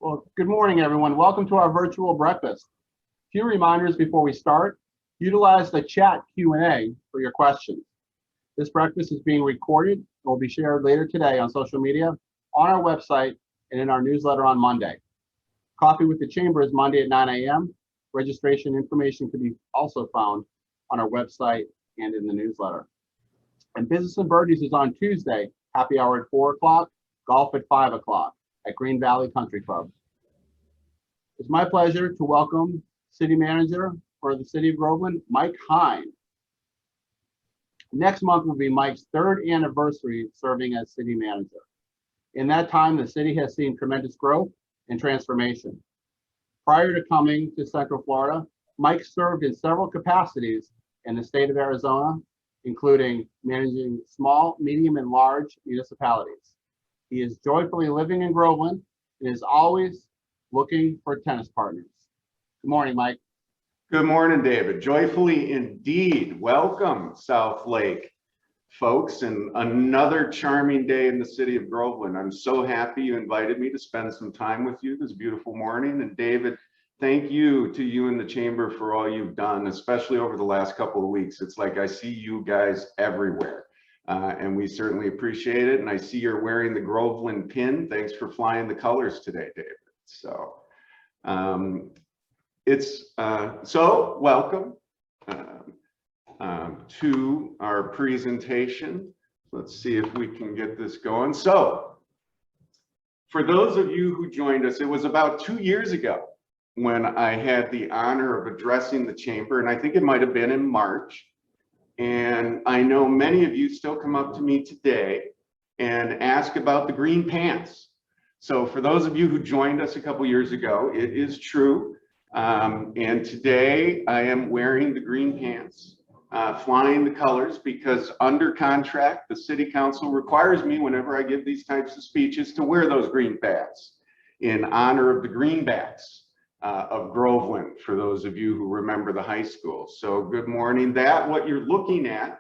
Well, good morning, everyone. Welcome to our virtual breakfast. A few reminders before we start. Utilize the chat Q&A for your questions. This breakfast is being recorded and will be shared later today on social media, on our website, and in our newsletter on Monday. Coffee with the Chamber is Monday at 9 a.m. Registration information can be also found on our website and in the newsletter. And Business and Birdies is on Tuesday, happy hour at 4 o'clock, golf at 5 o'clock at Green Valley Country Club. It's my pleasure to welcome City Manager for the City of Groveland, Mike Hein. Next month will be Mike's 3rd anniversary serving as City Manager. In that time, the city has seen tremendous growth and transformation. Prior to coming to Central Florida, Mike served in several capacities in the state of Arizona, including managing small, medium, and large municipalities. He is joyfully living in Groveland and is always looking for tennis partners. Good morning, Mike. Good morning, David. Joyfully indeed. Welcome, South Lake folks, and another charming day in the city of Groveland. I'm so happy you invited me to spend some time with you this beautiful morning. And David, thank you to you and the Chamber for all you've done, especially over the last couple of weeks. It's like I see you guys everywhere. And we certainly appreciate it. And I see you're wearing the Groveland pin. Thanks for flying the colors today, David. So welcome to our presentation. Let's see if we can get this going. So for those of you who joined us, it was about 2 years ago when I had the honor of addressing the Chamber, and I think it might have been in March. And I know many of you still come up to me today and ask about the green pants. So for those of you who joined us a couple years ago, it is true. And today I am wearing the green pants, flying the colors, because under contract, the City Council requires me whenever I give these types of speeches to wear those green pants in honor of the greenbacks of Groveland, for those of you who remember the high school. So good morning. What you're looking at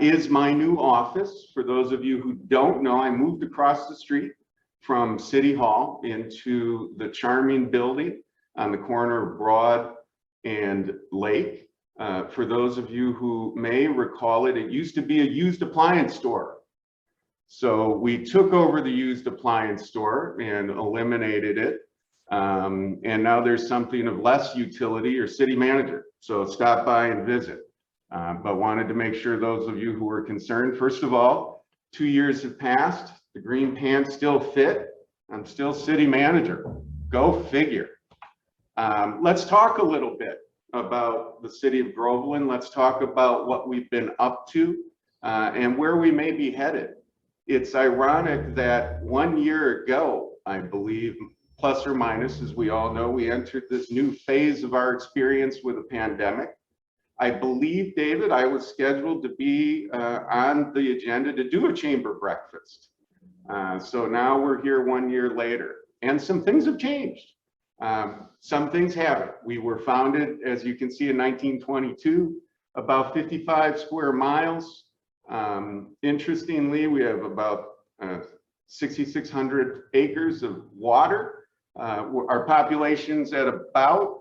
is my new office. For those of you who don't know, I moved across the street from City Hall into the charming building on the corner of Broad and Lake. For those of you who may recall it, it used to be a used appliance store. So we took over the used appliance store and eliminated it. And now there's something of less utility, or city manager. So stop by and visit. But wanted to make sure those of you who were concerned, first of all, 2 years have passed. The green pants still fit. I'm still city manager. Go figure. Let's talk a little bit about the city of Groveland. Let's talk about what we've been up to and where we may be headed. It's ironic that 1 year ago, I believe, plus or minus, as we all know, we entered this new phase of our experience with a pandemic. I believe, David, I was scheduled to be on the agenda to do a chamber breakfast. So now we're here 1 year later, and some things have changed. Some things haven't. We were founded, as you can see, in 1922, about 55 square miles. Interestingly, we have about 6,600 acres of water. Our population's at about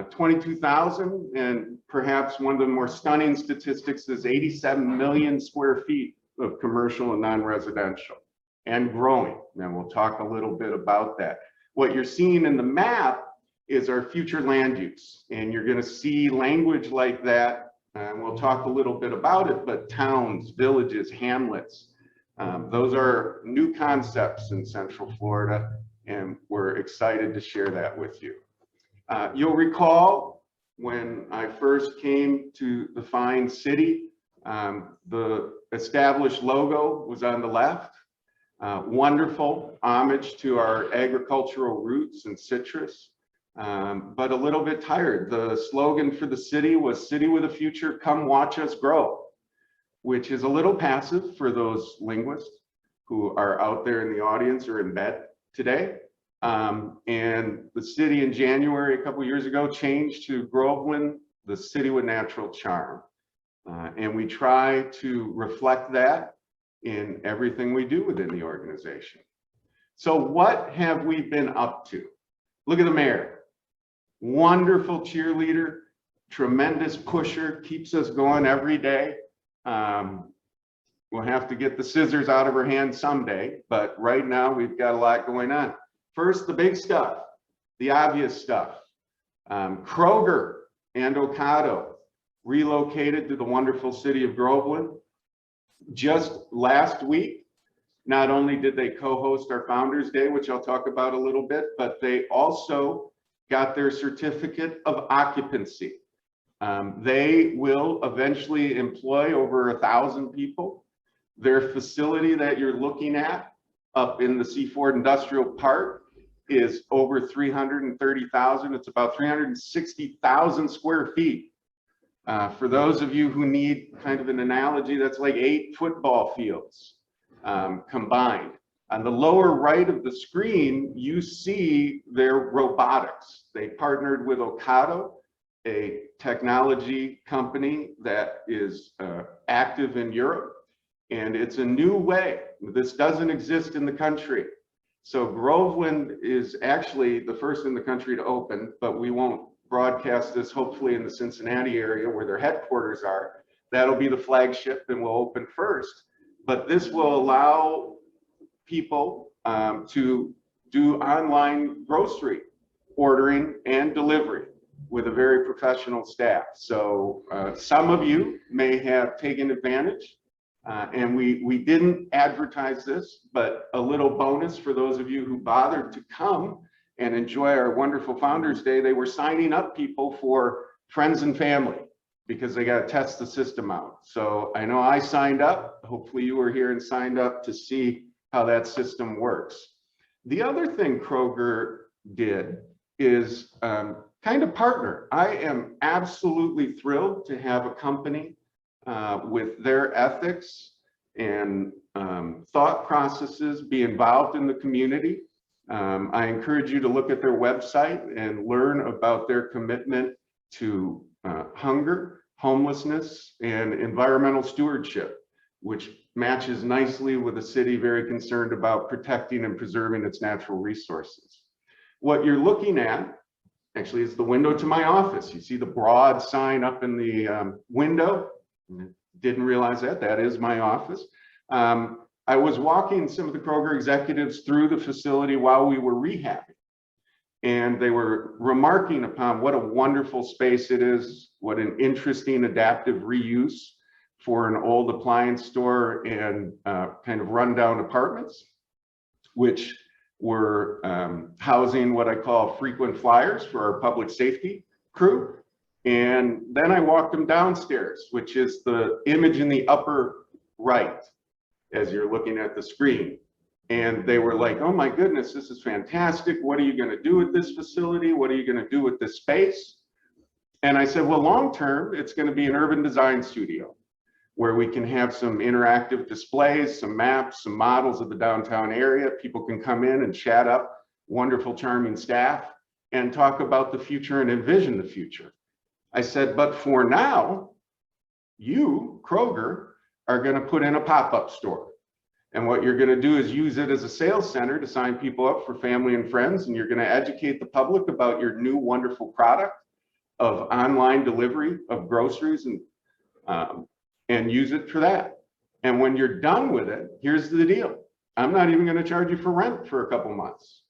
22,000, and perhaps one of the more stunning statistics is 87 million square feet of commercial and non-residential, and growing. And we'll talk a little bit about that. What you're seeing in the map is our future land use, and you're going to see language like that, and we'll talk a little bit about it, but towns, villages, hamlets, those are new concepts in Central Florida, and we're excited to share that with you. You'll recall when I first came to the fine city, the established logo was on the left. Wonderful homage to our agricultural roots and citrus, but a little bit tired. The slogan for the city was "City with a Future, come watch us grow," which is a little passive for those linguists who are out there in the audience or in bed today. And the city in January, a couple years ago, changed to Groveland, the city with natural charm. And we try to reflect that in everything we do within the organization. So what have we been up to? Look at the mayor. Wonderful cheerleader, tremendous pusher, keeps us going every day. We'll have to get the scissors out of her hand someday, but right now we've got a lot going on. First, the big stuff, the obvious stuff. Kroger and Ocado relocated to the wonderful city of Groveland. Just last week, not only did they co-host our Founders Day, which I'll talk about a little bit, but they also got their certificate of occupancy. They will eventually employ over 1,000 people. Their facility that you're looking at up in the Seaford Industrial Park is over 330,000. It's about 360,000 square feet. For those of you who need kind of an analogy, that's like 8 football fields combined. On the lower right of the screen, you see their robotics. They partnered with Ocado, a technology company that is active in Europe. And it's a new way. This doesn't exist in the country. So Groveland is actually the first in the country to open, but we won't broadcast this hopefully in the Cincinnati area where their headquarters are. That'll be the flagship and will open first. But this will allow people to do online grocery ordering and delivery with a very professional staff. So some of you may have taken advantage. And we didn't advertise this, but a little bonus for those of you who bothered to come and enjoy our wonderful Founders Day. They were signing up people for friends and family because they got to test the system out. So I know I signed up. Hopefully you were here and signed up to see how that system works. The other thing Kroger did is kind of partner. I am absolutely thrilled to have a company with their ethics and thought processes be involved in the community. I encourage you to look at their website and learn about their commitment to hunger, homelessness, and environmental stewardship, which matches nicely with a city very concerned about protecting and preserving its natural resources. What you're looking at actually is the window to my office. You see the broad sign up in the window. Didn't realize that. That is my office. I was walking some of the Kroger executives through the facility while we were rehabbing, and they were remarking upon what a wonderful space it is, what an interesting adaptive reuse for an old appliance store and kind of rundown apartments, which were housing what I call frequent flyers for our public safety crew. And then I walked them downstairs, which is the image in the upper right as you're looking at the screen. And they were like, oh my goodness, this is fantastic. What are you going to do with this facility? What are you going to do with this space? And I said, well, long term, it's going to be an urban design studio where we can have some interactive displays, some maps, some models of the downtown area. People can come in and chat up wonderful, charming staff and talk about the future and envision the future. I said, but for now, you, Kroger, are going to put in a pop-up store. And what you're going to do is use it as a sales center to sign people up for family and friends. And you're going to educate the public about your new wonderful product of online delivery of groceries and use it for that. And when you're done with it, here's the deal. I'm not even going to charge you for rent for a couple months.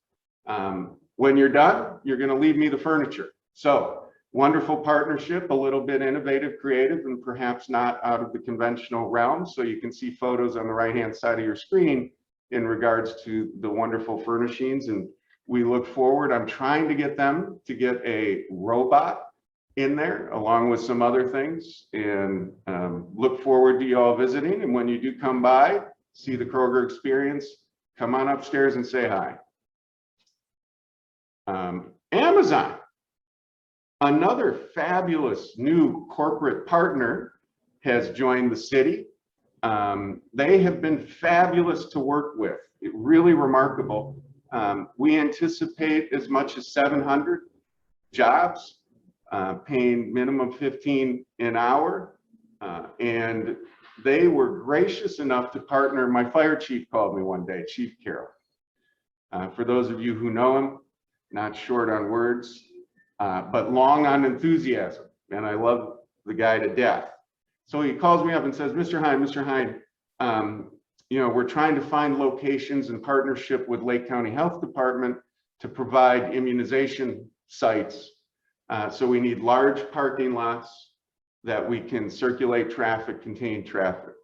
When you're done, you're going to leave me the furniture. So wonderful partnership, a little bit innovative, creative, and perhaps not out of the conventional realm. So you can see photos on the right-hand side of your screen in regards to the wonderful furnishings. And we look forward, I'm trying to get them to get a robot in there along with some other things, and look forward to you all visiting. And when you do come by, see the Kroger experience, come on upstairs and say hi. Amazon. Another fabulous new corporate partner has joined the city. They have been fabulous to work with, really remarkable. We anticipate as much as 700 jobs, paying minimum 15 an hour. And they were gracious enough to partner. My fire chief called me one day, Chief Carroll. For those of you who know him, not short on words, but long on enthusiasm. And I love the guy to death. So he calls me up and says, Mr. Hein, we're trying to find locations in partnership with Lake County Health Department to provide immunization sites. So we need large parking lots that we can circulate traffic, contain traffic.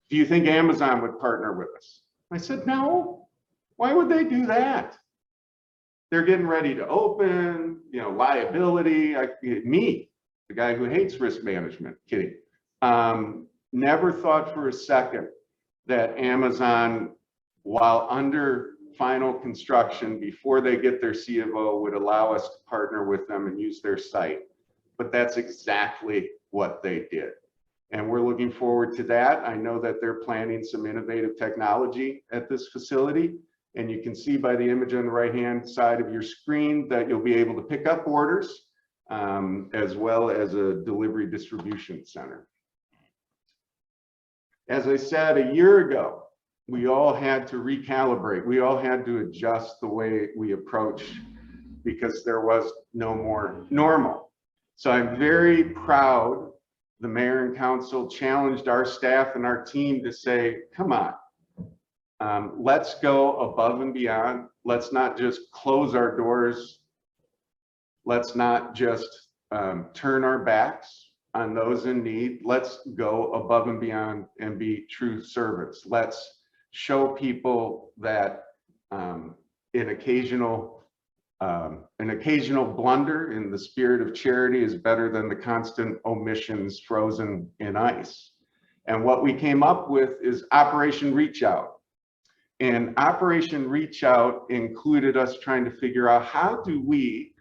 Do you think Amazon would partner with us? I said, no. Why would they do that? They're getting ready to open, liability. Me, the guy who hates risk management, kidding. Never thought for a second that Amazon, while under final construction, before they get their C of O, would allow us to partner with them and use their site. But that's exactly what they did. And we're looking forward to that. I know that they're planning some innovative technology at this facility. And you can see by the image on the right-hand side of your screen that you'll be able to pick up orders as well as a delivery distribution center. As I said, a year ago, we all had to recalibrate. We all had to adjust the way we approach because there was no more normal. So I'm very proud the mayor and council challenged our staff and our team to say, come on, let's go above and beyond. Let's not just close our doors. Let's not just turn our backs on those in need. Let's go above and beyond and be true servants. Let's show people that an occasional blunder in the spirit of charity is better than the constant omissions frozen in ice. And what we came up with is Operation Reach Out. And Operation Reach Out included us trying to figure out how do we,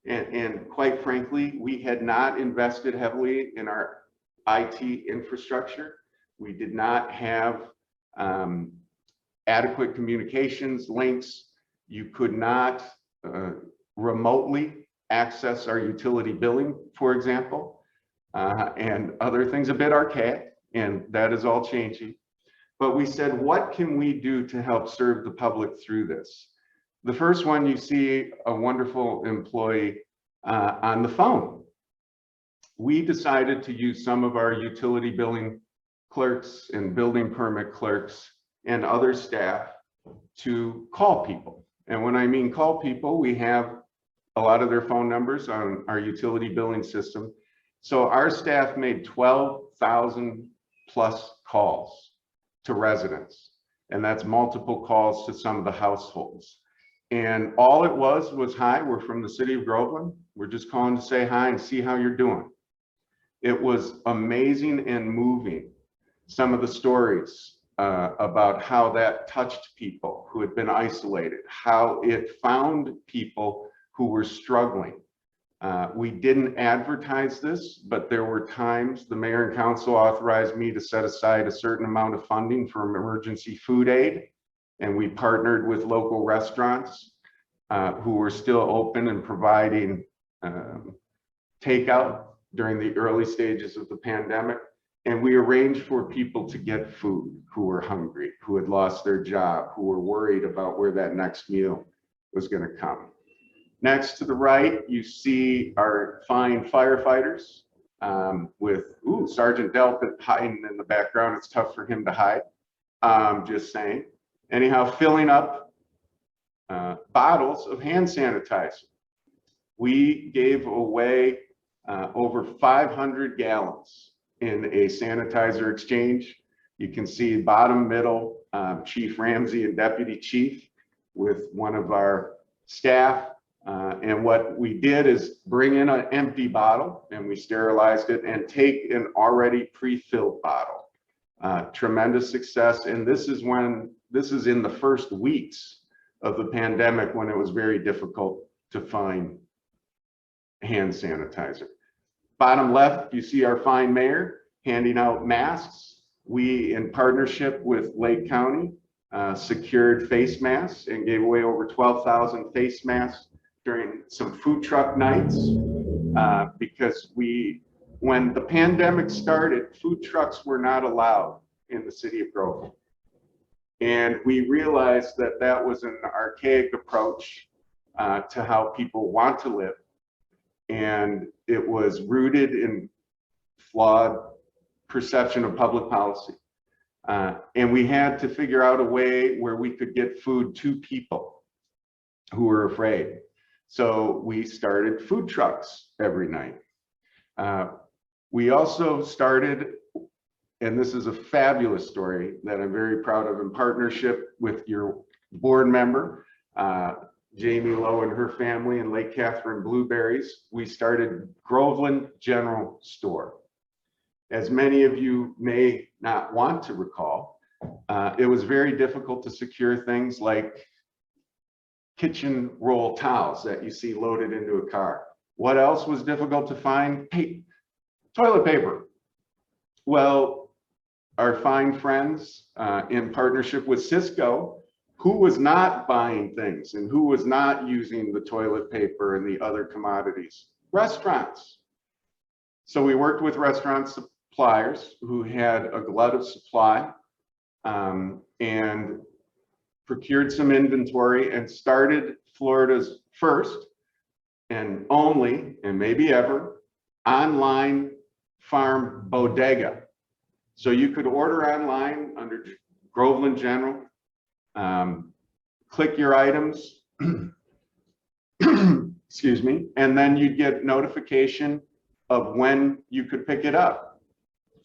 and quite frankly, we had not invested heavily in our IT infrastructure. We did not have adequate communications links. You could not remotely access our utility billing, for example, and other things, a bit archaic, and that is all changing. But we said, what can we do to help serve the public through this? The first one, you see a wonderful employee on the phone. We decided to use some of our utility billing clerks and building permit clerks and other staff to call people. And when I mean call people, we have a lot of their phone numbers on our utility billing system. So our staff made 12,000 plus calls to residents, and that's multiple calls to some of the households. And all it was, hi, we're from the city of Groveland. We're just calling to say hi and see how you're doing. It was amazing and moving, some of the stories about how that touched people who had been isolated, how it found people who were struggling. We didn't advertise this, but there were times the mayor and council authorized me to set aside a certain amount of funding for emergency food aid. And we partnered with local restaurants who were still open and providing takeout during the early stages of the pandemic. And we arranged for people to get food who were hungry, who had lost their job, who were worried about where that next meal was going to come. Next to the right, you see our fine firefighters with Sergeant Delpit hiding in the background. It's tough for him to hide, just saying. Anyhow, filling up bottles of hand sanitizer. We gave away over 500 gallons in a sanitizer exchange. You can see bottom middle, Chief Ramsey and Deputy Chief with one of our staff. And what we did is bring in an empty bottle and we sterilized it and take an already pre-filled bottle. Tremendous success. And this is in the first weeks of the pandemic when it was very difficult to find hand sanitizer. Bottom left, you see our fine mayor handing out masks. We, in partnership with Lake County, secured face masks and gave away over 12,000 face masks during some food truck nights because when the pandemic started, food trucks were not allowed in the city of Groveland. And we realized that that was an archaic approach to how people want to live. And it was rooted in flawed perception of public policy. And we had to figure out a way where we could get food to people who were afraid. So we started food trucks every night. We also started, and this is a fabulous story that I'm very proud of, in partnership with your board member, Jamie Lowe and her family in Lake Catherine Blueberries. We started Groveland General Store. As many of you may not want to recall, it was very difficult to secure things like kitchen roll towels that you see loaded into a car. What else was difficult to find? Toilet paper. Well, our fine friends in partnership with Cisco, who was not buying things and who was not using the toilet paper and the other commodities? Restaurants. So we worked with restaurant suppliers who had a glut of supply and procured some inventory and started Florida's first and only, and maybe ever, online farm bodega. So you could order online under Groveland General, click your items, excuse me, and then you'd get notification of when you could pick it up.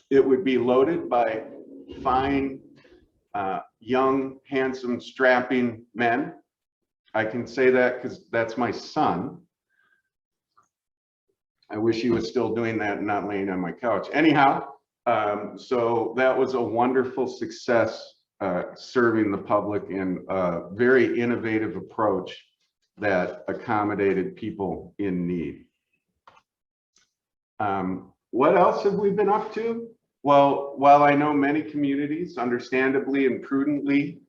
It would be loaded by fine, young, handsome, strapping men. I can say that because that's my son. I wish he was still doing that and not laying on my couch. Anyhow, so that was a wonderful success serving the public in a very innovative approach that accommodated people in need. What else have we been up to? Well, while I know many communities, understandably and prudently,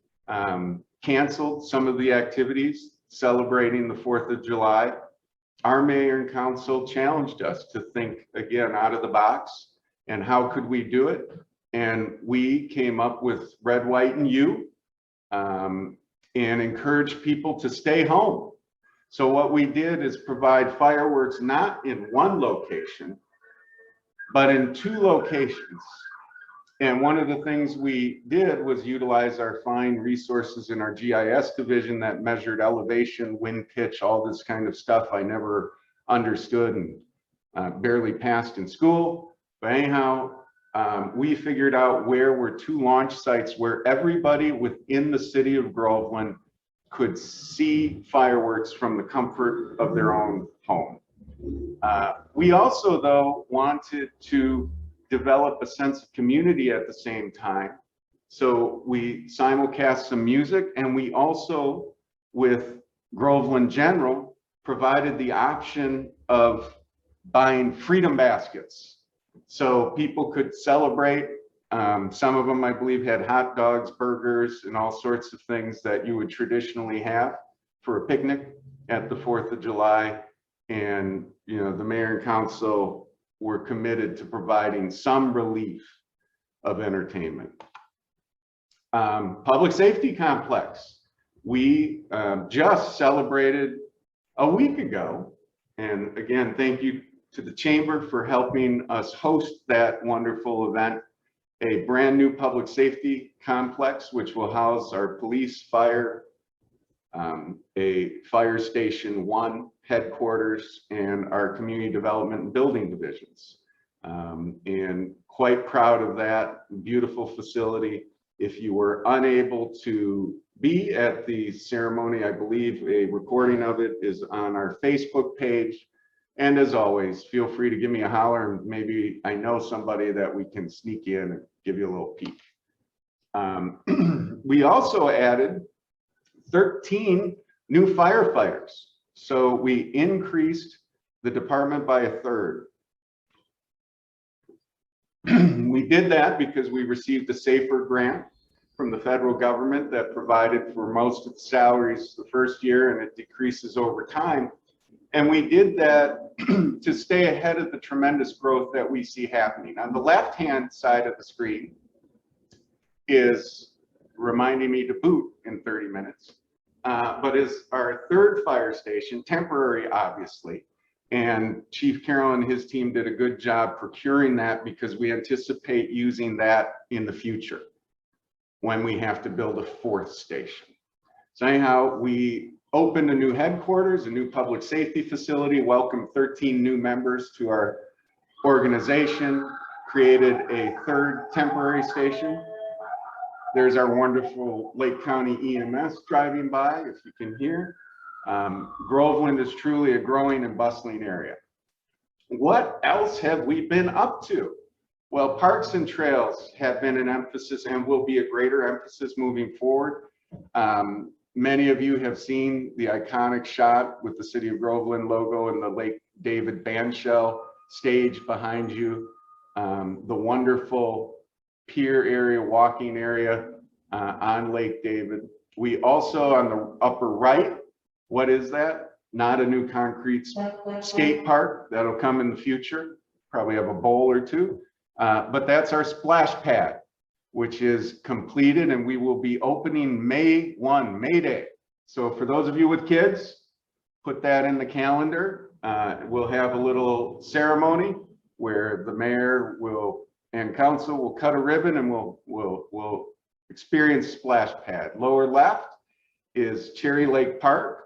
canceled some of the activities celebrating the 4th of July, our mayor and council challenged us to think again out of the box and how could we do it? And we came up with Red, White, and You and encouraged people to stay home. So what we did is provide fireworks not in one location, but in 2 locations. And one of the things we did was utilize our fine resources in our GIS division that measured elevation, wind pitch, all this kind of stuff I never understood and barely passed in school. But anyhow, we figured out where were 2 launch sites where everybody within the city of Groveland could see fireworks from the comfort of their own home. We also, though, wanted to develop a sense of community at the same time. So we simulcast some music, and we also, with Groveland General, provided the option of buying freedom baskets. So people could celebrate. Some of them, I believe, had hot dogs, burgers, and all sorts of things that you would traditionally have for a picnic at the 4th of July. And, you know, the mayor and council were committed to providing some relief of entertainment. Public safety complex. We just celebrated a week ago. And again, thank you to the chamber for helping us host that wonderful event. A brand new public safety complex, which will house our police, fire, a fire station 1 headquarters, and our community development and building divisions. And quite proud of that beautiful facility. If you were unable to be at the ceremony, I believe a recording of it is on our Facebook page. And as always, feel free to give me a holler, and maybe I know somebody that we can sneak in and give you a little peek. We also added 13 new firefighters. So we increased the department by 1/3. We did that because we received a SAFER grant from the federal government that provided for most of the salaries the first year, and it decreases over time. And we did that to stay ahead of the tremendous growth that we see happening. On the left-hand side of the screen is reminding me to boot in 30 minutes, but is our third fire station, temporary, obviously. And Chief Carroll and his team did a good job procuring that because we anticipate using that in the future when we have to build a fourth station. So anyhow, we opened a new headquarters, a new public safety facility, welcomed 13 new members to our organization, created a third temporary station. There's our wonderful Lake County EMS driving by, if you can hear. Groveland is truly a growing and bustling area. What else have we been up to? Well, parks and trails have been an emphasis and will be a greater emphasis moving forward. Many of you have seen the iconic shot with the City of Groveland logo and the Lake David bandshell stage behind you. The wonderful pier area, walking area on Lake David. We also, on the upper right, what is that? Not a new concrete skate park. That'll come in the future. Probably have a bowl or two. But that's our splash pad, which is completed, and we will be opening May 1, May Day. So for those of you with kids, put that in the calendar. We'll have a little ceremony where the mayor will and council will cut a ribbon, and we'll experience splash pad. Lower left is Cherry Lake Park,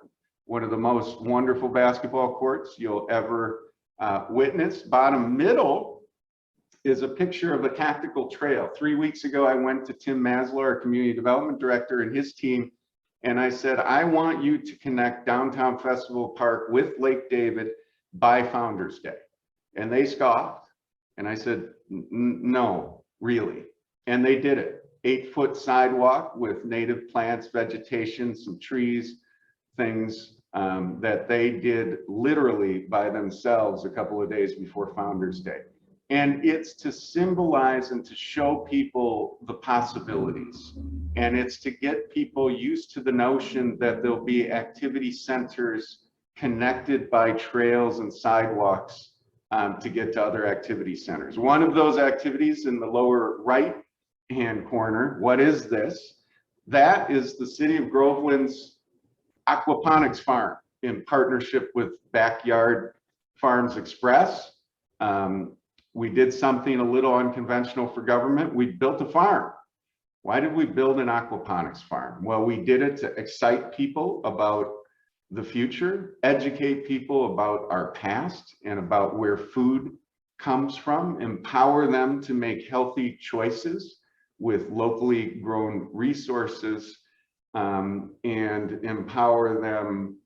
one of the most wonderful basketball courts you'll ever witness. Bottom middle is a picture of the tactical trail. 3 weeks ago, I went to Tim Maslow, our community development director, and his team, and I said, I want you to connect Downtown Festival Park with Lake David by Founders Day. And they scoffed, and I said, no, really. And they did it. 8-foot sidewalk with native plants, vegetation, some trees, things that they did literally by themselves a couple of days before Founders Day. And it's to symbolize and to show people the possibilities. And it's to get people used to the notion that there'll be activity centers connected by trails and sidewalks to get to other activity centers. One of those activities in the lower right-hand corner, what is this? That is the City of Groveland's Aquaponics farm in partnership with Backyard Farms Express. We did something a little unconventional for government. We built a farm. Why did we build an aquaponics farm? Well, we did it to excite people about the future, educate people about our past and about where food comes from, empower them to make healthy choices with locally grown resources, and empower them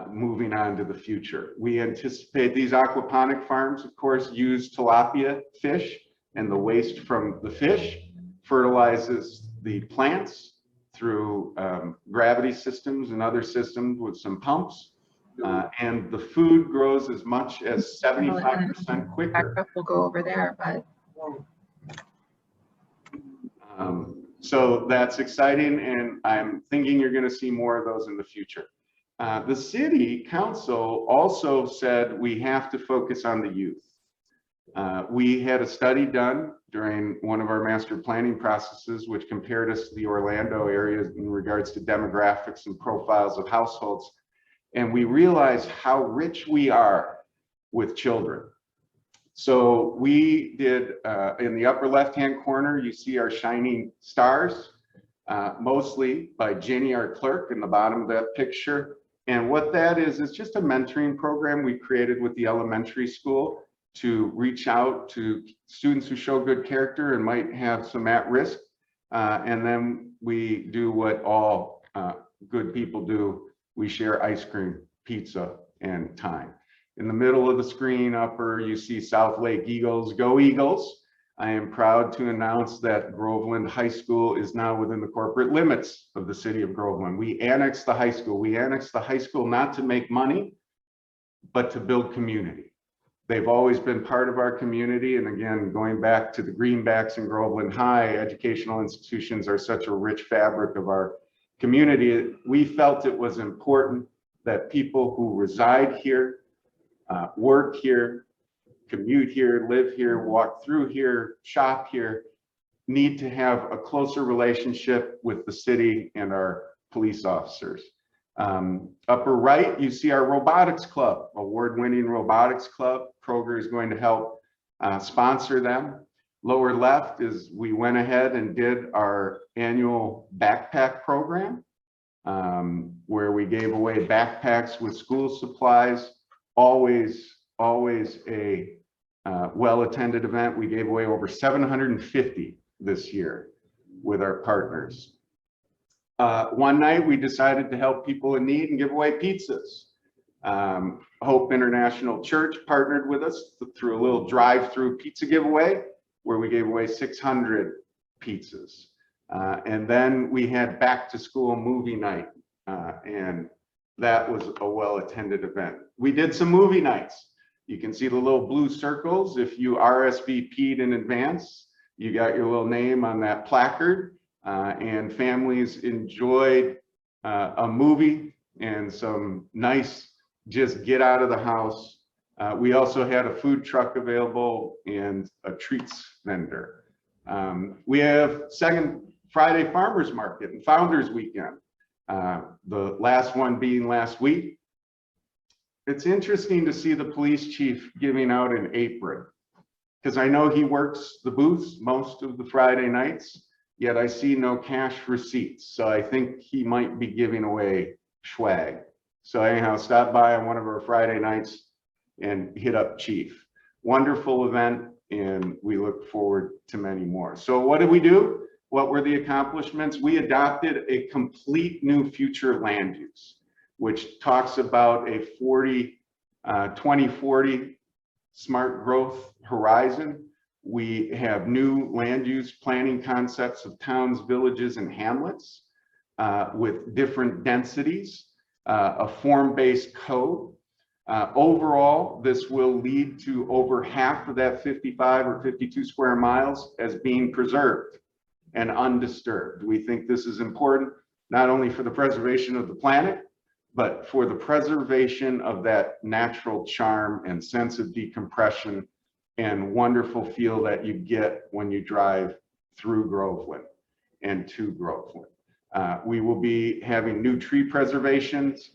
moving on to the future. We anticipate these aquaponic farms, of course, use tilapia fish, and the waste from the fish fertilizes the plants through gravity systems and other systems with some pumps. And the food grows as much as 75% quicker. We'll go over there, but. So that's exciting, and I'm thinking you're going to see more of those in the future. The city council also said we have to focus on the youth. We had a study done during one of our master planning processes, which compared us to the Orlando area in regards to demographics and profiles of households. And we realized how rich we are with children. So we did, in the upper left-hand corner, you see our shining stars, mostly by Jenny, our clerk, in the bottom of that picture. And what that is just a mentoring program we created with the elementary school to reach out to students who show good character and might have some at risk. And then we do what all good people do. We share ice cream, pizza, and time. In the middle of the screen upper, you see South Lake Eagles. Go Eagles. I am proud to announce that Groveland High School is now within the corporate limits of the city of Groveland. We annexed the high school. We annexed the high school not to make money, but to build community. They've always been part of our community. And again, going back to the Greenbacks and Groveland High, educational institutions are such a rich fabric of our community. We felt it was important that people who reside here, work here, commute here, live here, walk through here, shop here, need to have a closer relationship with the city and our police officers. Upper right, you see our Robotics Club, award-winning Robotics Club. Kroger is going to help sponsor them. Lower left is we went ahead and did our annual backpack program, where we gave away backpacks with school supplies. Always a well-attended event. We gave away over 750 this year with our partners. One night we decided to help people in need and give away pizzas. Hope International Church partnered with us through a little drive-through pizza giveaway where we gave away 600 pizzas. And then we had back to school movie night, and that was a well-attended event. We did some movie nights. You can see the little blue circles. If you RSVP'd in advance, you got your little name on that placard, and families enjoyed a movie and some nice, just get out of the house. We also had a food truck available and a treats vendor. We have second Friday Farmers Market and Founders Weekend, the last one being last week. It's interesting to see the police chief giving out an apron, because I know he works the booths most of the Friday nights, yet I see no cash receipts. So I think he might be giving away swag. So anyhow, stop by on one of our Friday nights and hit up Chief. Wonderful event, and we look forward to many more. So what did we do? What were the accomplishments? We adopted a complete new future land use, which talks about a 2040 smart growth horizon. We have new land use planning concepts of towns, villages, and hamlets with different densities, a form-based code. Overall, this will lead to over half of that 55 or 52 square miles as being preserved and undisturbed. We think this is important, not only for the preservation of the planet, but for the preservation of that natural charm and sense of decompression and wonderful feel that you get when you drive through Groveland and to Groveland. We will be having new tree preservations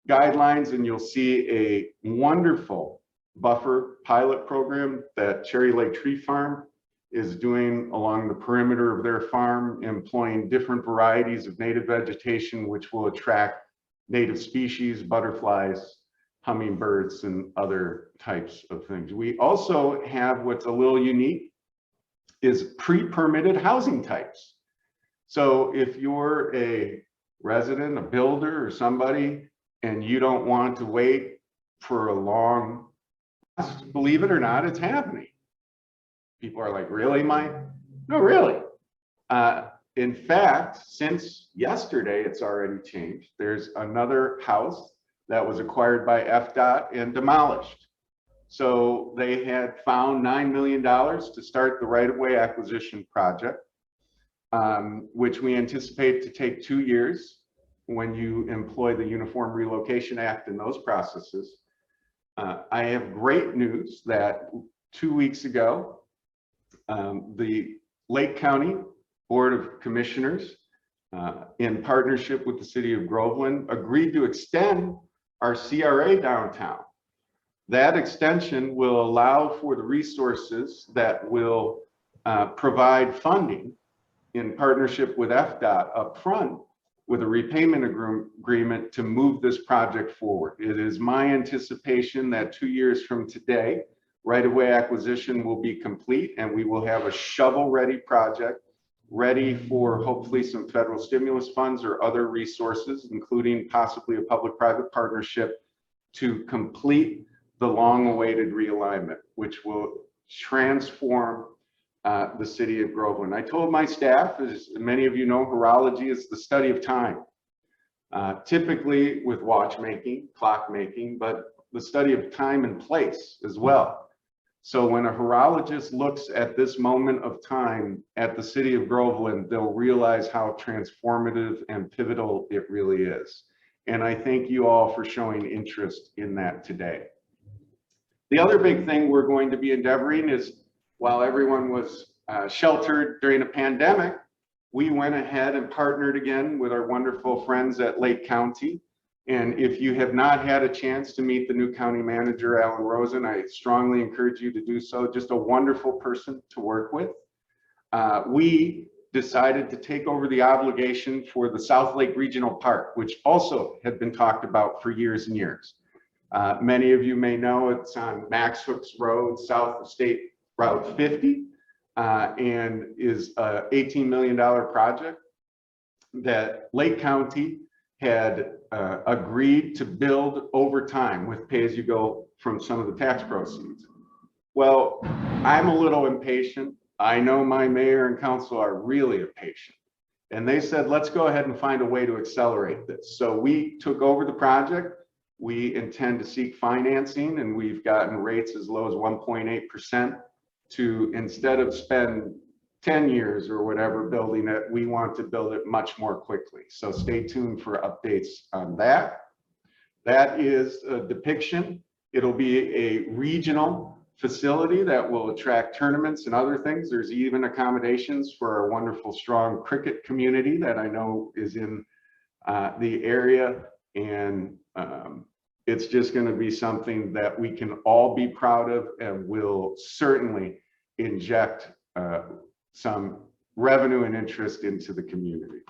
guidelines, and you'll see a wonderful buffer pilot program that Cherry Lake Tree Farm is doing along the perimeter of their farm, employing different varieties of native vegetation, which will attract native species, butterflies, hummingbirds, and other types of things. We also have what's a little unique is pre-permitted housing types. So if you're a resident, a builder, or somebody, and you don't want to wait for a long, believe it or not, it's happening. People are like, really, Mike? No, really. In fact, since yesterday, it's already changed. There's another house that was acquired by FDOT and demolished. So they had found $9 million to start the right-of-way acquisition project, which we anticipate to take 2 years when you employ the Uniform Relocation Act in those processes. I have great news that 2 weeks ago, the Lake County Board of Commissioners, in partnership with the city of Groveland, agreed to extend our CRA downtown. That extension will allow for the resources that will provide funding in partnership with FDOT up front with a repayment agreement to move this project forward. It is my anticipation that 2 years from today, right-of-way acquisition will be complete and we will have a shovel-ready project ready for hopefully some federal stimulus funds or other resources, including possibly a public-private partnership to complete the long-awaited realignment, which will transform the city of Groveland. I told my staff, as many of you know, horology is the study of time, typically with watchmaking, clockmaking, but the study of time and place as well. So when a horologist looks at this moment of time at the city of Groveland, they'll realize how transformative and pivotal it really is. And I thank you all for showing interest in that today. The other big thing we're going to be endeavoring is while everyone was sheltered during a pandemic, we went ahead and partnered again with our wonderful friends at Lake County. And if you have not had a chance to meet the new county manager, Alan Rosen, I strongly encourage you to do so. Just a wonderful person to work with. We decided to take over the obligation for the South Lake Regional Park, which also had been talked about for years and years. Many of you may know it's on Max Hooks Road, south of State Route 50, and is a $18 million project that Lake County had agreed to build over time with pay-as-you-go from some of the tax proceeds. Well, I'm a little impatient. I know my mayor and council are really impatient. And they said, let's go ahead and find a way to accelerate this. So we took over the project. We intend to seek financing, and we've gotten rates as low as 1.8% to, instead of spend 10 years or whatever building it, we want to build it much more quickly. So stay tuned for updates on that. That is a depiction. It'll be a regional facility that will attract tournaments and other things. There's even accommodations for our wonderful, strong cricket community that I know is in the area. And it's just going to be something that we can all be proud of and will certainly inject some revenue and interest into the community.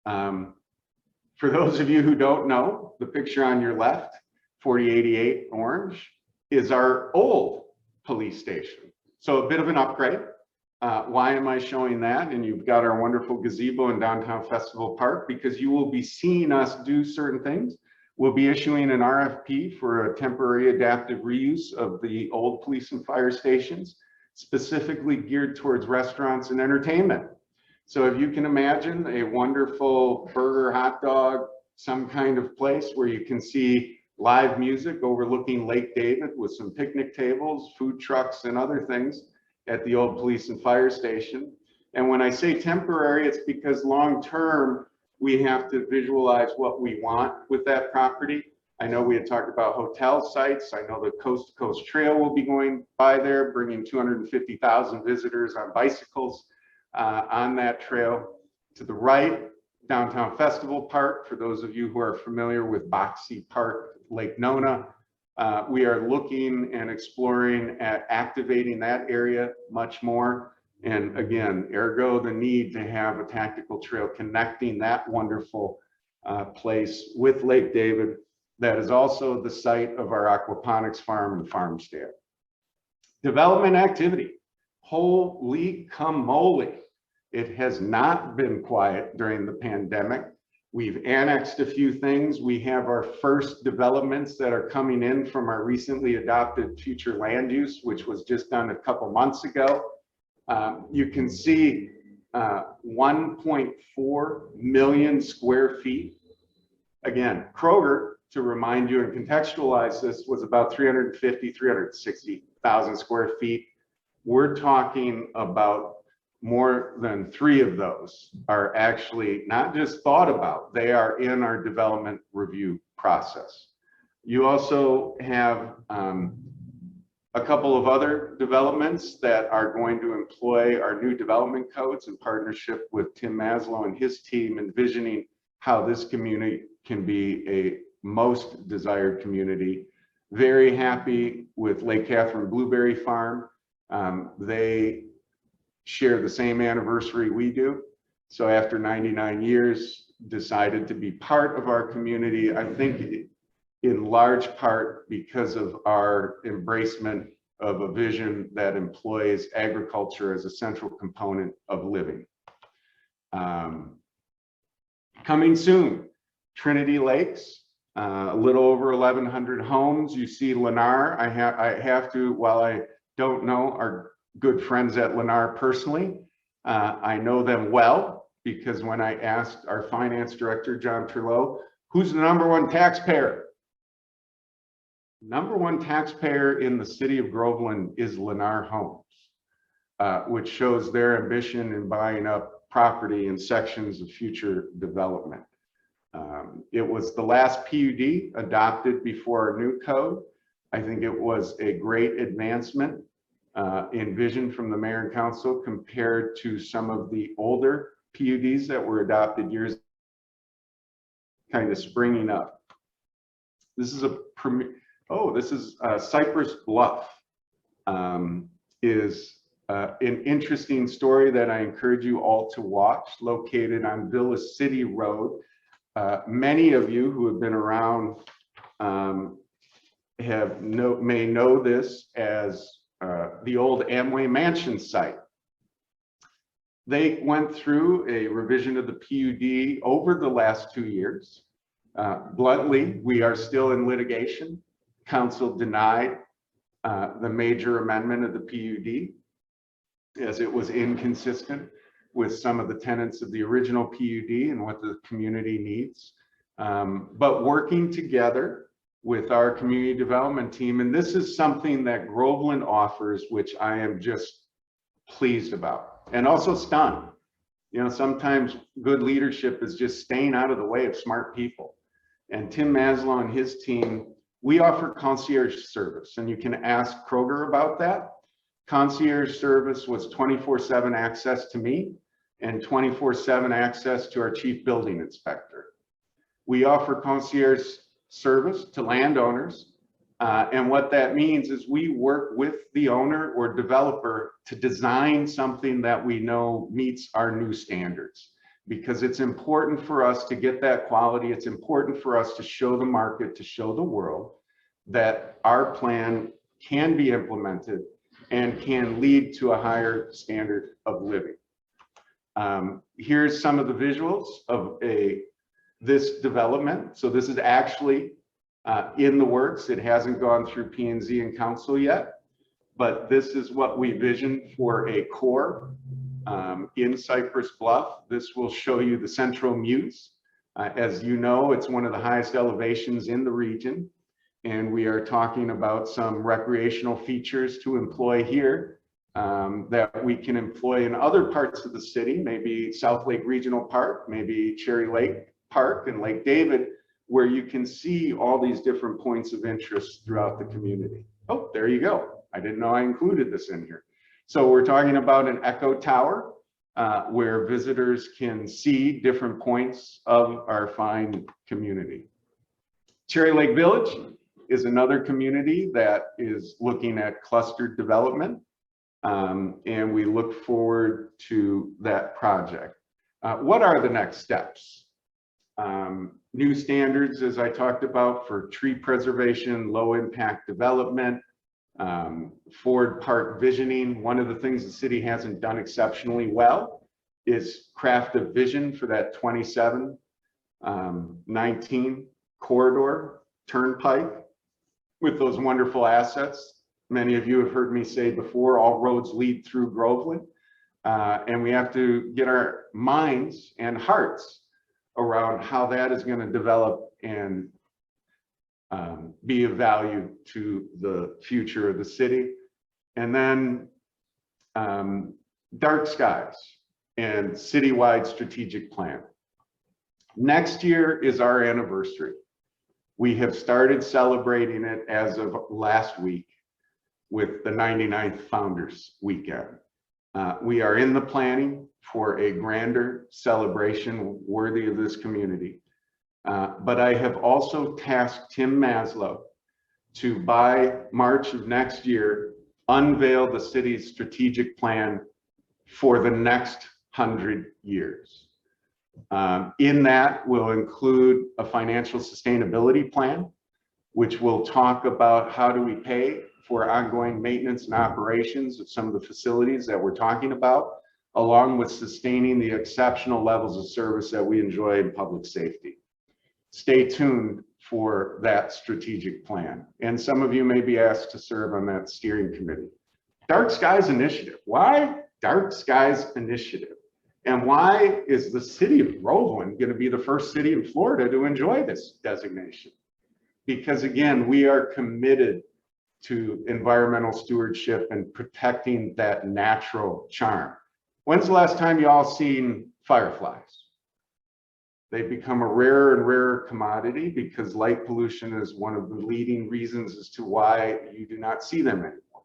For those of you who don't know, the picture on your left, 4088 orange, is our old police station. So a bit of an upgrade. Why am I showing that? And you've got our wonderful gazebo in downtown Festival Park, because you will be seeing us do certain things. We'll be issuing an RFP for a temporary adaptive reuse of the old police and fire stations, specifically geared towards restaurants and entertainment. So if you can imagine a wonderful burger, hot dog, some kind of place where you can see live music overlooking Lake David with some picnic tables, food trucks, and other things at the old police and fire station. And when I say temporary, it's because long-term, we have to visualize what we want with that property. I know we had talked about hotel sites. I know the Coast to Coast Trail will be going by there, bringing 250,000 visitors on bicycles on that trail. To the right, downtown Festival Park, for those of you who are familiar with Boxey Park, Lake Nona, we are looking and exploring at activating that area much more. And again, ergo the need to have a tactical trail connecting that wonderful place with Lake David. That is also the site of our aquaponics farm and farm stand. Development activity. Holy camole. It has not been quiet during the pandemic. We've annexed a few things. We have our first developments that are coming in from our recently adopted future land use, which was just done a couple months ago. You can see 1.4 million square feet. Again, Kroger, to remind you and contextualize this, was about 360,000 square feet. We're talking about more than 3 of those are actually not just thought about, they are in our development review process. You also have a couple of other developments that are going to employ our new development codes in partnership with Tim Maslow and his team, envisioning how this community can be a most desired community. Very happy with Lake Catherine Blueberry Farm. They share the same anniversary we do. So after 99 years, decided to be part of our community. I think in large part because of our embracement of a vision that employs agriculture as a central component of living. Coming soon, Trinity Lakes, a little over 1,100 homes. You see Lennar. I have to, while I don't know our good friends at Lennar personally, I know them well, because when I asked our finance director, John Turlow, who's the #1 taxpayer? #1 taxpayer in the city of Groveland is Lennar Homes, which shows their ambition in buying up property in sections of future development. It was the last PUD adopted before our new code. I think it was a great advancement. in vision from the mayor and council compared to some of the older PUDs that were adopted years kind of springing up. This is Cypress Bluff. Is an interesting story that I encourage you all to watch, located on Villa City Road. Many of you who have been around may know this as the old Amway Mansion site. They went through a revision of the PUD over the last 2 years. Bluntly, we are still in litigation. Council denied the major amendment of the PUD as it was inconsistent with some of the tenets of the original PUD and what the community needs. But working together with our community development team, and this is something that Groveland offers, which I am just pleased about and also stunned. You know, sometimes good leadership is just staying out of the way of smart people. And Tim Maslow and his team, we offer concierge service, and you can ask Kroger about that. Concierge service was 24/7 access to me and 24/7 access to our chief building inspector. We offer concierge service to landowners, and what that means is we work with the owner or developer to design something that we know meets our new standards, because it's important for us to get that quality. It's important for us to show the market, to show the world that our plan can be implemented and can lead to a higher standard of living. Here's some of the visuals of this development. So this is actually in the works. It hasn't gone through P&Z and council yet, but this is what we vision for a core in Cypress Bluff. This will show you the central muse. As you know, it's one of the highest elevations in the region. And we are talking about some recreational features to employ here that we can employ in other parts of the city, maybe South Lake Regional Park, maybe Cherry Lake Park and Lake David, where you can see all these different points of interest throughout the community. Oh, there you go. I didn't know I included this in here. So we're talking about an echo tower where visitors can see different points of our fine community. Cherry Lake Village is another community that is looking at clustered development, and we look forward to that project. What are the next steps? New standards, as I talked about, for tree preservation, low impact development, Ford Park visioning. One of the things the city hasn't done exceptionally well is craft a vision for that 2719 corridor turnpike with those wonderful assets. Many of you have heard me say before, all roads lead through Groveland, and we have to get our minds and hearts around how that is going to develop and be of value to the future of the city. And then dark skies and citywide strategic plan. Next year is our anniversary. We have started celebrating it as of last week with the 99th Founders Weekend. We are in the planning for a grander celebration worthy of this community. But I have also tasked Tim Maslow to, by March of next year, unveil the city's strategic plan for the next 100 years. In that will include a financial sustainability plan, which will talk about how do we pay for ongoing maintenance and operations of some of the facilities that we're talking about, along with sustaining the exceptional levels of service that we enjoy in public safety. Stay tuned for that strategic plan. And some of you may be asked to serve on that steering committee. Dark Skies Initiative. Why Dark Skies Initiative? And why is the city of Groveland going to be the first city in Florida to enjoy this designation? Because again, we are committed to environmental stewardship and protecting that natural charm. When's the last time you all seen fireflies? They've become a rarer and rarer commodity because light pollution is one of the leading reasons as to why you do not see them anymore.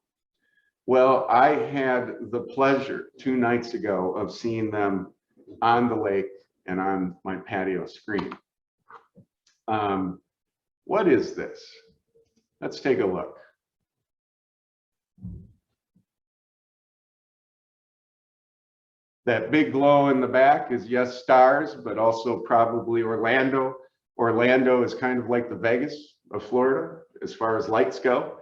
Well, I had the pleasure 2 nights ago of seeing them on the lake and on my patio screen. What is this? Let's take a look. That big glow in the back is, yes, stars, but also probably Orlando. Orlando is kind of like the Vegas of Florida as far as lights go.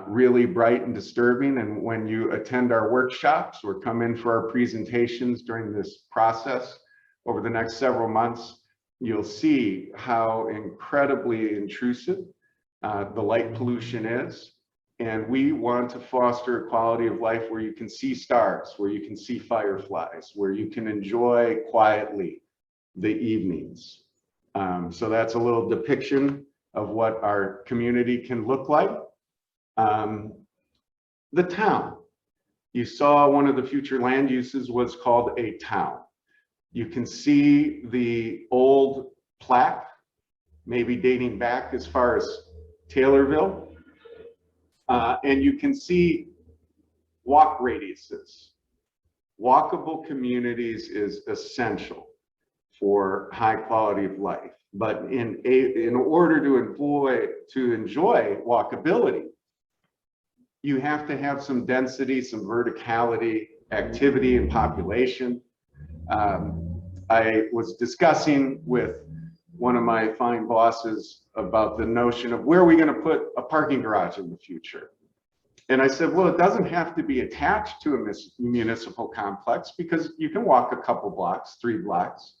Really bright and disturbing. And when you attend our workshops or come in for our presentations during this process over the next several months, you'll see how incredibly intrusive the light pollution is. And we want to foster a quality of life where you can see stars, where you can see fireflies, where you can enjoy quietly the evenings. So that's a little depiction of what our community can look like. The town. You saw one of the future land uses was called a town. You can see the old plaque, maybe dating back as far as Taylorville. And you can see walk radiuses. Walkable communities is essential for high quality of life. But in order to enjoy walkability, you have to have some density, some verticality, activity, and population. I was discussing with one of my fine bosses about the notion of where are we going to put a parking garage in the future. And I said, well, it doesn't have to be attached to a municipal complex because you can walk a couple blocks, 3 blocks.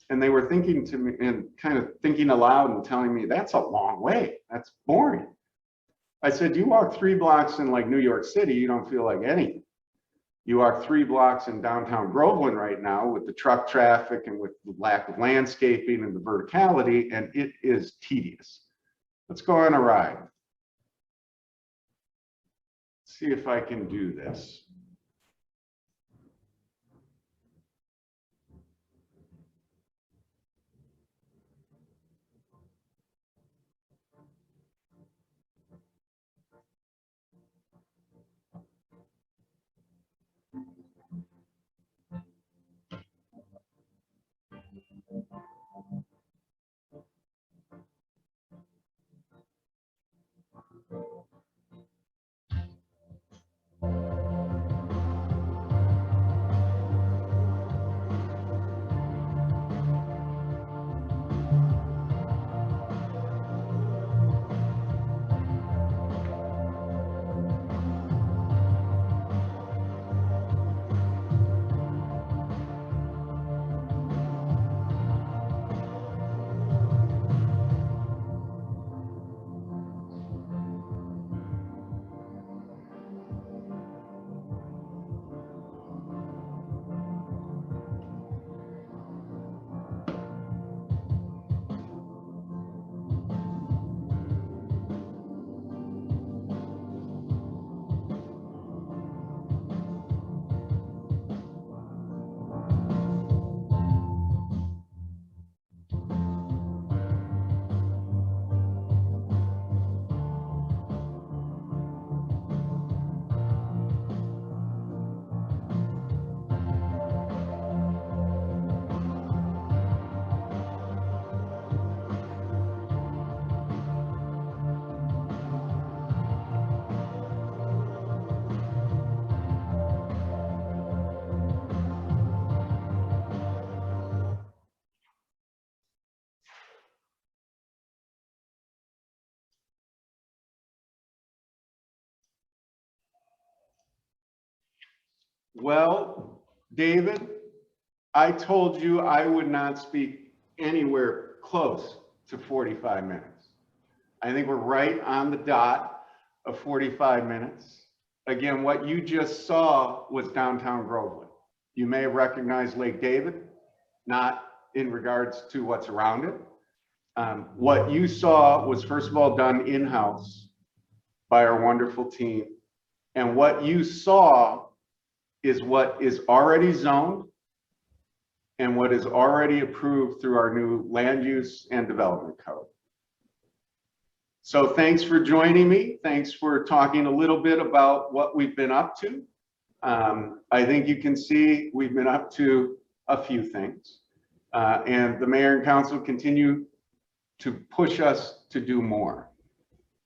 And they were thinking to me and kind of thinking aloud and telling me, that's a long way. That's boring. I said, you walk 3 blocks in like New York City, you don't feel like anything. You walk 3 blocks in downtown Groveland right now with the truck traffic and with the lack of landscaping and the verticality, and it is tedious. Let's go on a ride. See if I can do this. Well, David, I told you I would not speak anywhere close to 45 minutes. I think we're right on the dot of 45 minutes. Again, what you just saw was downtown Groveland. You may have recognized Lake David, not in regards to what's around it. What you saw was, first of all, done in-house by our wonderful team. And what you saw is what is already zoned and what is already approved through our new land use and development code. So thanks for joining me. Thanks for talking a little bit about what we've been up to. I think you can see we've been up to a few things. And the mayor and council continue to push us to do more.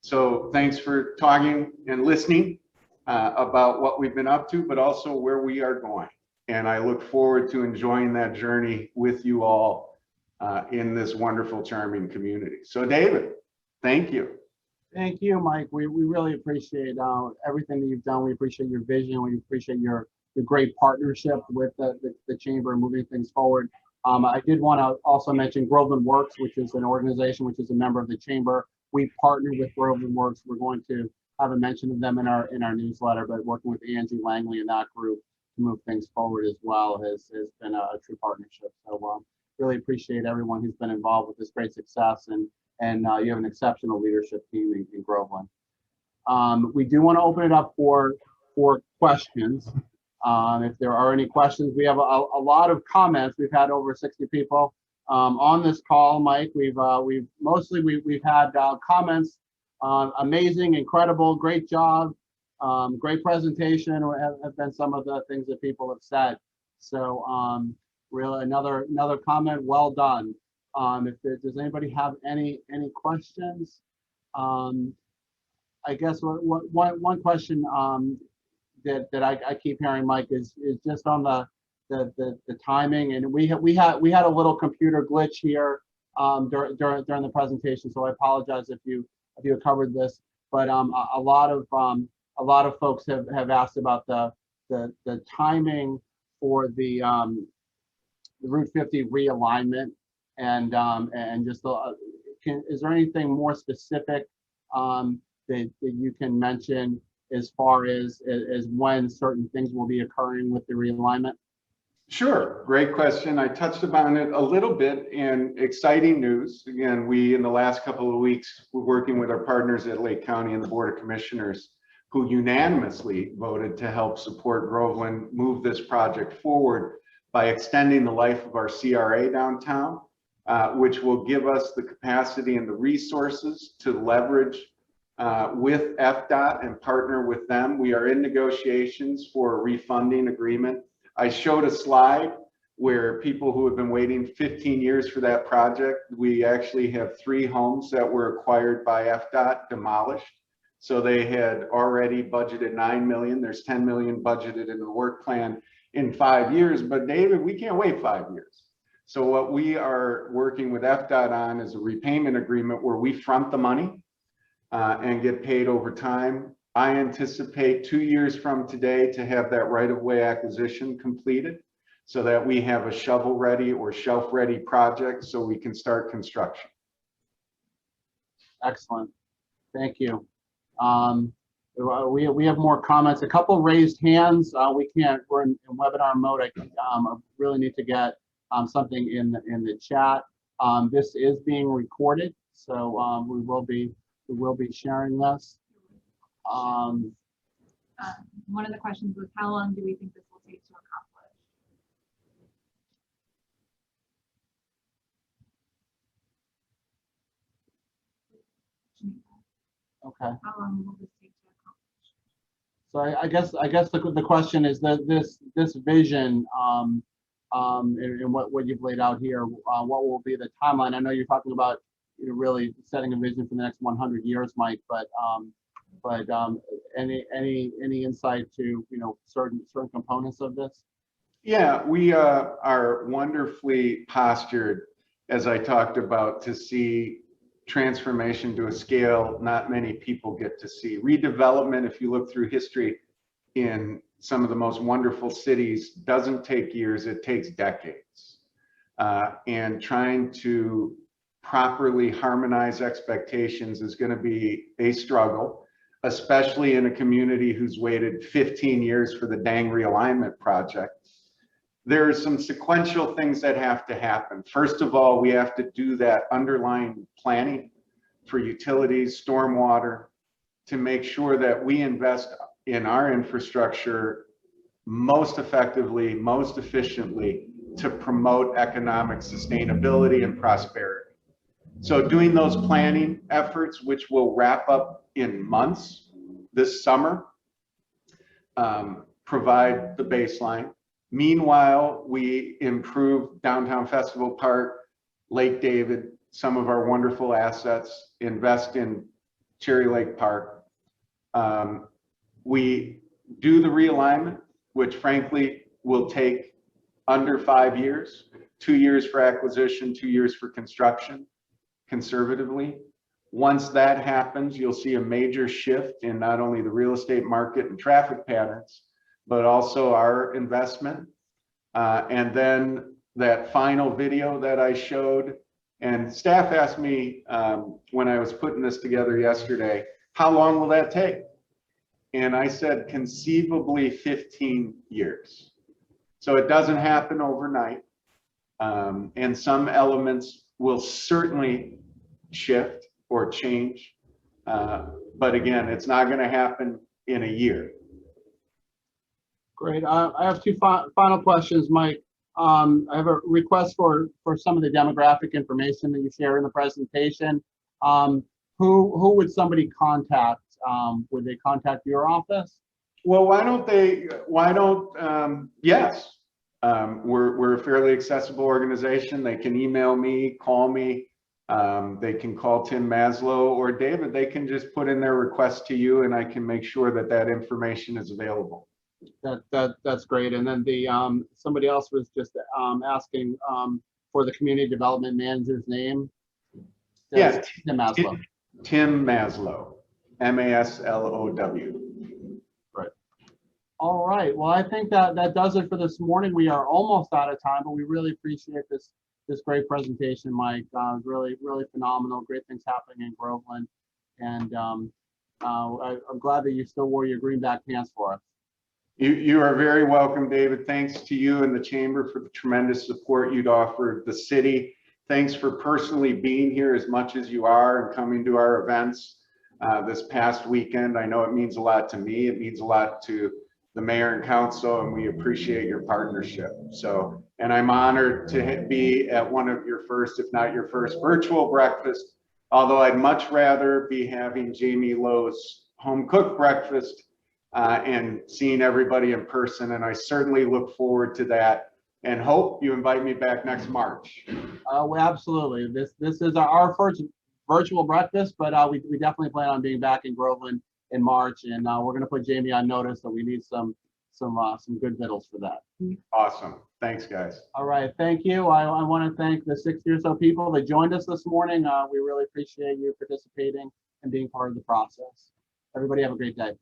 So thanks for talking and listening about what we've been up to, but also where we are going. And I look forward to enjoying that journey with you all in this wonderful, charming community. So David, thank you. Thank you, Mike. We really appreciate everything that you've done. We appreciate your vision. We appreciate your great partnership with the chamber and moving things forward. I did want to also mention Groveland Works, which is an organization which is a member of the chamber. We partner with Groveland Works. We're going to have a mention of them in our newsletter, but working with Angie Langley and that group to move things forward as well has been a true partnership. So really appreciate everyone who's been involved with this great success, and you have an exceptional leadership team in Groveland. We do want to open it up for questions. If there are any questions, we have a lot of comments. We've had over 60 people on this call, Mike. We've had comments on amazing, incredible, great job, great presentation, have been some of the things that people have said. So really another comment, well done. Does anybody have any questions? I guess one question that I keep hearing, Mike, is just on the timing, and we had a little computer glitch here during the presentation, so I apologize if you covered this, but a lot of folks have asked about the timing for the Route 50 realignment, and just is there anything more specific that you can mention as far as when certain things will be occurring with the realignment? Sure, great question. I touched upon it a little bit, and exciting news. Again, we, in the last couple of weeks, we're working with our partners at Lake County and the Board of Commissioners, who unanimously voted to help support Groveland move this project forward by extending the life of our CRA downtown, which will give us the capacity and the resources to leverage with FDOT and partner with them. We are in negotiations for a refunding agreement. I showed a slide where people who have been waiting 15 years for that project, we actually have 3 homes that were acquired by FDOT, demolished. So they had already budgeted $9 million. There's $10 million budgeted in the work plan in 5 years. But David, we can't wait 5 years. So what we are working with FDOT on is a repayment agreement where we front the money and get paid over time. I anticipate 2 years from today to have that right-of-way acquisition completed so that we have a shovel-ready or shelf-ready project so we can start construction. Excellent. Thank you. We have more comments. A couple raised hands. We're in webinar mode. I really need to get something in the chat. This is being recorded, so we will be sharing this. One of the questions was, how long do we think this will take to accomplish? Okay. How long will this take to So accomplish? I guess the question is that this vision and what you've laid out here, what will be the timeline? I know you're talking about really setting a vision for the next 100 years, Mike, but any insight to certain components of this? Yeah, we are wonderfully postured, as I talked about, to see transformation to a scale not many people get to see. Redevelopment, if you look through history in some of the most wonderful cities, doesn't take years, it takes decades. And trying to properly harmonize expectations is going to be a struggle, especially in a community who's waited 15 years for the dang realignment project. There are some sequential things that have to happen. First of all, we have to do that underlying planning for utilities, stormwater, to make sure that we invest in our infrastructure most effectively, most efficiently, to promote economic sustainability and prosperity. So doing those planning efforts, which will wrap up in months this summer, provide the baseline. Meanwhile, we improve Downtown Festival Park, Lake David, some of our wonderful assets, invest in Cherry Lake Park. We do the realignment, which frankly will take under 5 years, 2 years for acquisition, 2 years for construction, conservatively. Once that happens, you'll see a major shift in not only the real estate market and traffic patterns, but also our investment. And then that final video that I showed, and staff asked me when I was putting this together yesterday, how long will that take? And I said, conceivably 15 years. So it doesn't happen overnight. And some elements will certainly shift or change. But again, it's not going to happen in a year. Great. I have two final questions, Mike. I have a request for some of the demographic information that you share in the presentation. Who would somebody contact? Would they contact your office? Well, yes. We're a fairly accessible organization. They can email me, call me. They can call Tim Maslow or David. They can just put in their request to you, and I can make sure that that information is available. That's great. And then the somebody else was just asking for the community development manager's name. Yes, Tim Maslow. Tim Maslow, M-A-S-L-O-W. Right. All right. Well, I think that does it for this morning. We are almost out of time, but we really appreciate this great presentation, Mike. Really phenomenal. Great things happening in Groveland, and I'm glad that you still wore your greenback pants for us. You are very welcome, David. Thanks to you and the Chamber for the tremendous support you'd offered the city. Thanks for personally being here as much as you are and coming to our events this past weekend. I know it means a lot to me. It means a lot to the mayor and council, and we appreciate your partnership. So, and I'm honored to be at one of your first, if not your first, virtual breakfast, although I'd much rather be having Jamie Lowe's home cooked breakfast and seeing everybody in person. And I certainly look forward to that and hope you invite me back next March. Well, absolutely. This is our first virtual breakfast, but we definitely plan on being back in Groveland in March, and we're going to put Jamie on notice that we need some good vittles for that. Awesome. Thanks, guys. All right. Thank you. I want to thank the 60 or so people that joined us this morning. We really appreciate you participating and being part of the process. Everybody have a great day.